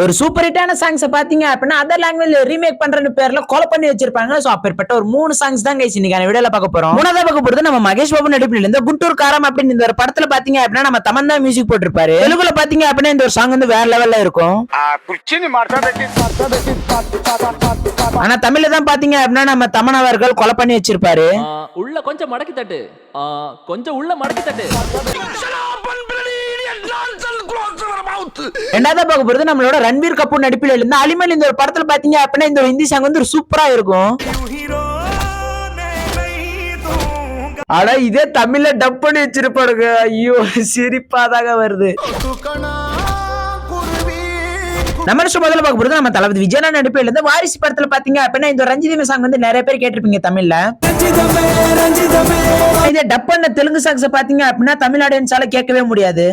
ஒரு சூப்பர் ஹிட்டான சாங்ஸ் பாத்தீங்க அப்படின்னா அதர் லாங்குவேஜ்ல ரீமேக் பண்றன்னு பேர்ல கொலை பண்ணி வச்சிருப்பாங்க. சோ அப்பேற்பட்ட ஒரு 3 சாங்ஸ் தான் கைஸ் இன்னைக்கான வீடியோல பார்க்க போறோம். மூணாவதா பார்க்க போறது நம்ம மகேஷ் பாபு நடிப்புல இந்த குண்டூர் காரம் அப்படின்னு இந்த ஒரு படத்துல பாத்தீங்க அப்படின்னா நம்ம தமன்னா மியூசிக் போட்டிருப்பாரு. தெலுங்குல பாத்தீங்க அப்படின்னா இந்த ஒரு சாங் வந்து வேற லெவல்ல இருக்கும். ஆனா தமிழ்ல தான் பாத்தீங்க அப்படின்னா நம்ம தமன் அவர்கள் கொலை பண்ணி வச்சிருப்பாரு. உள்ள கொஞ்சம் மடக்கி தட்டு, கொஞ்சம் உள்ள மடக்கி தட்டு. ரெண்டாவது பார்க்க போறது நம்மளோட ரன்வீர் கபூர் நடிப்பில் இருந்த அலிமல் இந்த ஒரு படத்துல பாத்தீங்க அப்படின்னா இந்த ஒரு ஹிந்தி சாங் வந்து சூப்பரா இருக்கும். ஆனா இதே தமிழ்ல டப் பண்ணி வச்சிருப்பாருங்க. ஐயோ சிரிப்பாதாக வருது. நம்ம முதல்ல பார்க்க போறது நம்ம தளபதி விஜயனா நடிப்பில் இருந்த வாரிசு படத்துல பாத்தீங்க அப்படின்னா இந்த ரஞ்சிதமே சாங் வந்து நிறைய பேர் கேட்டிருப்பீங்க தமிழ்ல. இதே டப் பண்ண தெலுங்கு சாங்ஸ் பாத்தீங்க அப்படின்னா தமிழ் ஆடியன்ஸால கேட்கவே முடியாது.